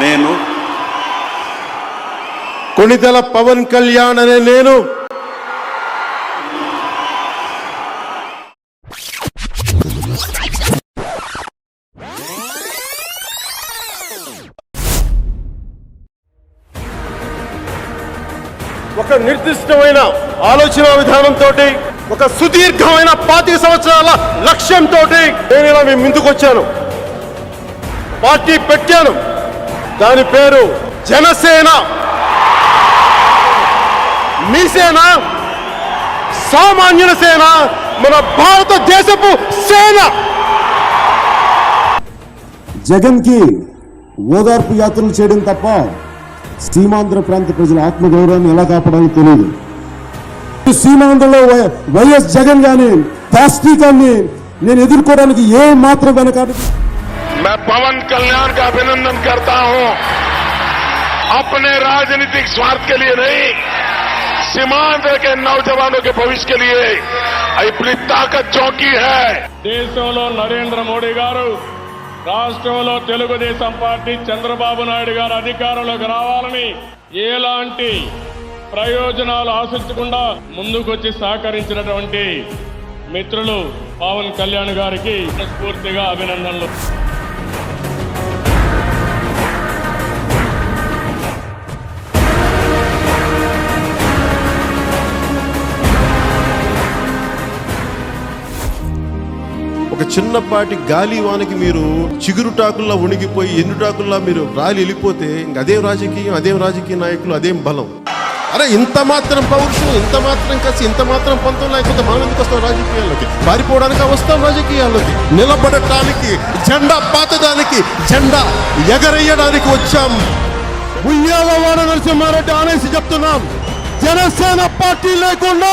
నేను కొణిదెల పవన్ కళ్యాణ్ అనే నేను ఒక నిర్దిష్టమైన ఆలోచన విధానంతో ఒక సుదీర్ఘమైన 25 సంవత్సరాల లక్ష్యంతో నేను ఇలా మీ ముందుకు వచ్చాను. పార్టీ పెట్టాను. దాని పేరు జనసేన. మీ సేన, సామాన్యుల సేన, మన భారతదేశపు సేన. జగన్ కి ఓదార్పు యాత్రలు చేయడం తప్ప సీమాంధ్ర ప్రాంత ప్రజల ఆత్మగౌరవాన్ని ఎలా కాపాడాలో తెలియదు. సీమాంధ్రలో వైఎస్ జగన్ గాని దాష్టీకాన్ని నేను ఎదుర్కోవడానికి ఏ మాత్రం వెనకాడు. मैं पवन कल्याण का अभिनंदन करता हूं. अपने राजनीतिक स्वार्थ के लिए नहीं, सीमांध्र के नौजवानों के भविष्य के लिए अपनी ताकत चौकी है. దేశంలో నరేంద్ర మోడీ గారు, రాష్ట్రంలో తెలుగుదేశం పార్టీ చంద్రబాబు నాయుడు గారు అధికారంలోకి రావాలని ఎలాంటి ప్రయోజనాలు ఆశించకుండా ముందుకొచ్చి సహకరించినటువంటి మిత్రులు పవన్ కళ్యాణ్ గారికి స్ఫూర్తిగా అభినందనలు. ఒక చిన్నపాటి గాలి వానకి మీరు చిగురుటాకుల్లా ఉణిగిపోయి ఎండుటాకుల్లా మీరు రాలి వెళ్ళిపోతే ఇంక అదేం రాజకీయం, అదేం రాజకీయ నాయకులు, అదేం బలం. అరే ఇంత మాత్రం పౌరుషం, ఇంత మాత్రం కసి, ఇంత మాత్రం పంతం లేకపోతే మనం ఎందుకు వస్తాం రాజకీయాల్లోకి? పారిపోవడానికి వస్తాం రాజకీయాల్లోకి. నిలబడటానికి, జెండా పాతడానికి, జెండా ఎగరేయడానికి వచ్చాం. ఉయ్యాల వాడ నరసింహారెడ్డి అనేసి చెప్తున్నాం. జనసేన పార్టీ లేకుండా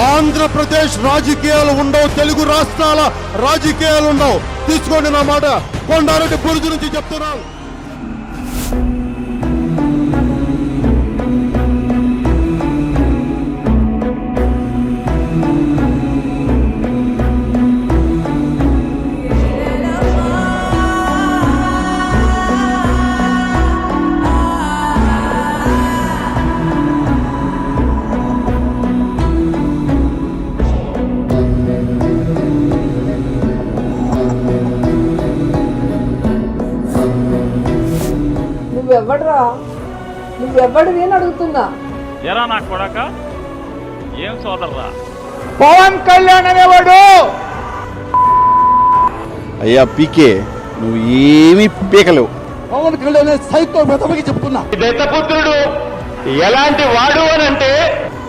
ఆంధ్రప్రదేశ్ రాజకీయాలు ఉండవు, తెలుగు రాష్ట్రాల రాజకీయాలు ఉండవు. తీసుకోండి నా మాట. కొండారెడ్డి బురుజు నుంచి చెప్తున్నాను. నువ్వెవ్వడివి అని అడుగుతున్నా. ఎరా నా కొడక, ఏం సోదర్రా పవన్ కళ్యాణ్ అనేవాడు. అయ్యా పీకే, నువ్వు ఏమీ పీకలేవు. పవన్ కళ్యాణ్ సైతం మెతమకి చెప్తున్నా. దత్తపుత్రుడు ఎలాంటి వాడు అని అంటే,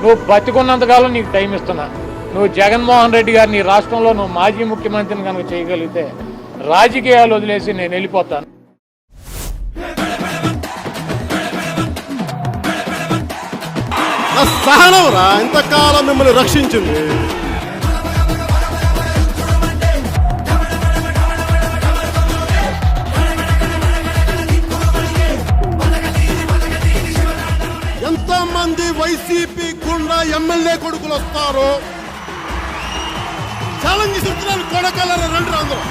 నువ్వు బతికున్నంతకాలం నీకు టైం ఇస్తున్నా. నువ్వు జగన్మోహన్ రెడ్డి గారిని రాష్ట్రంలో నువ్వు మాజీ ముఖ్యమంత్రిని కనుక చేయగలిగితే రాజకీయాలు వదిలేసి నేను వెళ్ళిపోతాను. సహనం రా ఇంతకాలం మిమ్మల్ని రక్షించింది. ఎంతమంది వైసీపీ గుండా ఎమ్మెల్యే కొడుకులు వస్తారో ఛాలెంజ్ చేస్తున్నారు. కొడకలర రండి అందరూ.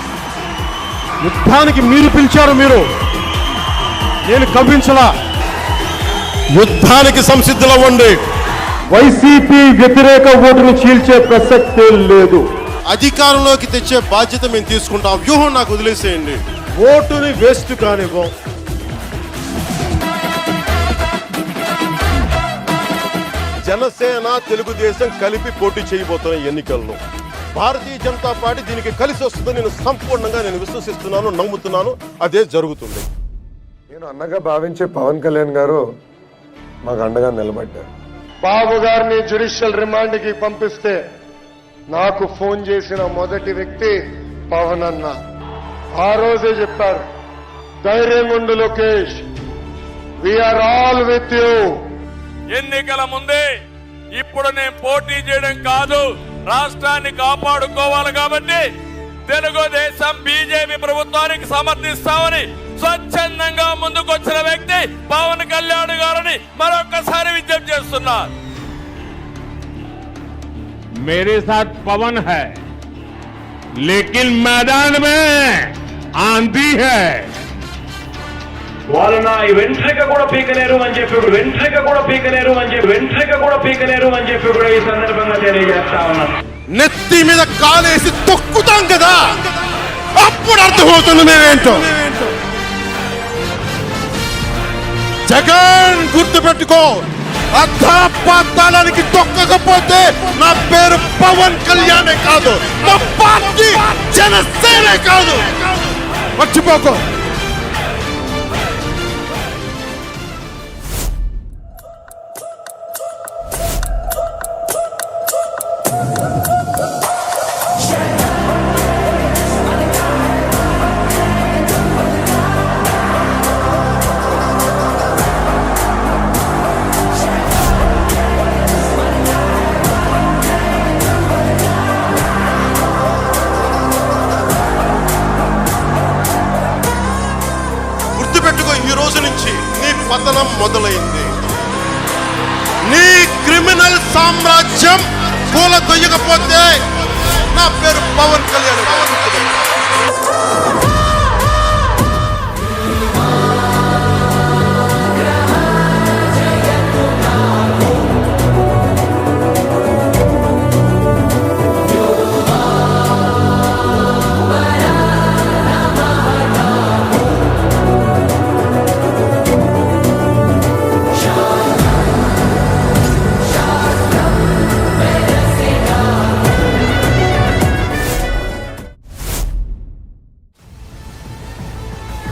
యుద్ధానికి మీరు పిలిచారు, మీరు, నేను కవ్వించలా. యుద్ధానికి సంసిద్ధులవ్వండి. వైసీపీ వ్యతిరేక ఓటును చీల్చే ప్రసక్తే లేదు. అధికారంలోకి తెచ్చే బాధ్యత మేము తీసుకుంటాం. వ్యూహం నాకు వదిలేసేయండి. ఓటుని వేస్ట్ కానివ్వం. జనసేన, తెలుగుదేశం కలిపి పోటీ చేయబోతున్న ఎన్నికల్లో భారతీయ జనతా పార్టీ దీనికి కలిసి వస్తుందని నేను సంపూర్ణంగా విశ్వసిస్తున్నాను, నమ్ముతున్నాను. అదే జరుగుతుంది. నేను అన్నగా భావించే పవన్ కళ్యాణ్ గారు మాకు అండగా నిలబడ్డారు. బాబు గారిని జ్యుడిషియల్ రిమాండ్ కి పంపిస్తే నాకు ఫోన్ చేసిన మొదటి వ్యక్తి పవన్ అన్న. ఆ రోజే చెప్పారు, ధైర్యం ఉండు Lokesh, we are all with you. ఎన్నికల ముందే ఇప్పుడు నేను పోటీ చేయడం కాదు, రాష్ట్రాన్ని కాపాడుకోవాలి కాబట్టి తెలుగుదేశం బీజేపీ ప్రభుత్వానికి సమర్థిస్తామని స్వచ్ఛందంగా ముందుకొచ్చిన వ్యక్తి పవన్ కళ్యాణ్ గారిని మరొకసారి విజ్ఞప్తి చేస్తున్నారు. मेरे साथ पवन है, लेकिन मैदान में आंधी है. వాళ్ళు నా వెంట్రిక కూడా పీకలేరు అని చెప్పి కూడా ఈ సందర్భంగా తెలియజేస్తా ఉన్నాను. నెత్తి మీద కాలేసి తొక్కుతాం కదా, అప్పుడు అర్థమవుతుంది మేమేంటో. జగన్ గుర్తుపెట్టుకో, అర్థపాతాళానికి తొక్కకపోతే నా పేరు పవన్ కళ్యాణే కాదు, మా పార్టీ జనసేనే కాదు, మర్చిపోకో. ఈ రోజు నుంచి నీ పతనం మొదలైంది. నీ క్రిమినల్ సామ్రాజ్యం కూలదొయ్యకపోతే నా పేరు పవన్ కళ్యాణ్.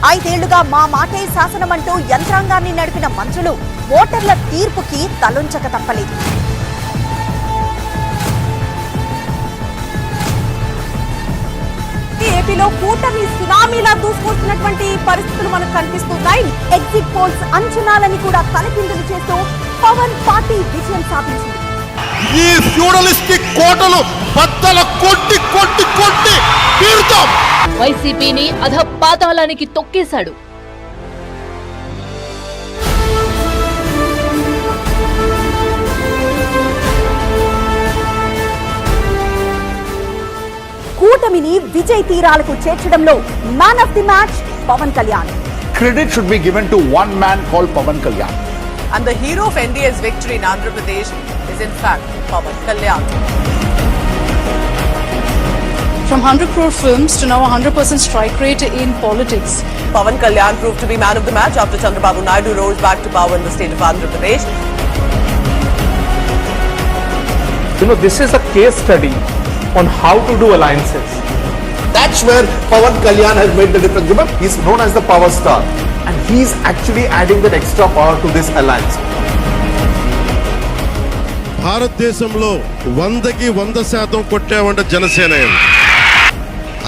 ఐదేళ్లుగా మా మాటే శాసనమంటూ యంత్రాంగాన్ని నడిపిన మంత్రులు ఓటర్ల తీర్పుకి తలొంచక తప్పలేదు. ఏపీలో కూటమి సునామీలా దూసుకొస్తున్నటువంటి పరిస్థితులు మనకు కనిపిస్తున్నాయి. ఎగ్జిట్ పోల్స్ అంచనాలని కూడా తలకిందులు చేస్తూ పవన్ పార్టీ విజయం సాధించింది. ఈ ఫ్యూడలిస్టిక్ కోటలు బద్దల కొట్టి కొట్టి కొట్టి తీరుతాం. వైసీపీని అధపాతాళానికి తొక్కేశాడు. కూటమిని విజయ్ తీరాలకు చేర్చడంలో man of the match Pawan Kalyan. Credit should be given to one man called Pavan Kalyan. And the hero of NDA's victory in Andhra Pradesh is in fact Pawan Kalyan. From 100 crore films to now 100% strike rate in politics. Pawan Kalyan proved to be man of the match after Chandrababu Naidu rose back to power in the state of Andhra Pradesh. This is a case study on how to do alliances. That's where Pavan Kalyan has made the difference. Remember, he's known as the power star, and he's actually adding that extra power to this alliance. భారతదేశంలో 100కి 100% కొట్టామంటే జనసేన.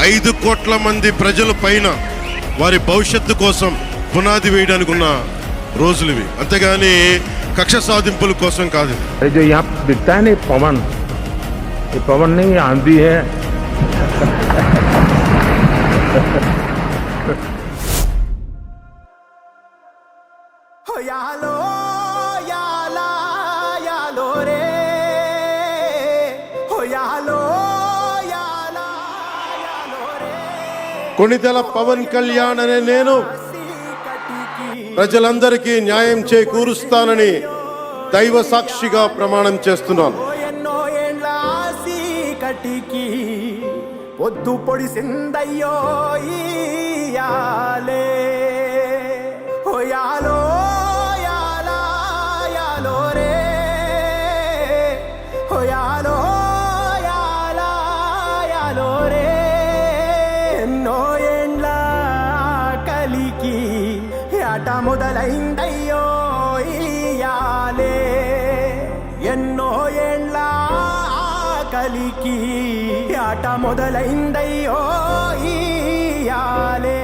5 కోట్ల మంది ప్రజల పైన వారి భవిష్యత్తు కోసం పునాది వేయడానికి ఉన్న రోజులు ఇవి, అంతేగాని కక్ష సాధింపుల కోసం కాదు. जो यहाँ दिखता है ना पवन, ये पवन नहीं आंधी है. కొణిదెల పవన్ కళ్యాణ్ అనే నేను ప్రజలందరికీ న్యాయం చేకూరుస్తానని దైవ సాక్షిగా ప్రమాణం చేస్తున్నాను. పొద్దు పొడిసిందయ్యో ఇయాలే హోయాలో యాలా యాలో రే హోయాలో యాలా యాలో రే ఎన్నో ఏండ్ల కలికి ఆట మొదలైందయ్యో ఇయాలే ఎన్నో ఏండ్ల కలికి ఆట మొదలైందయ్యో ఇయాలే.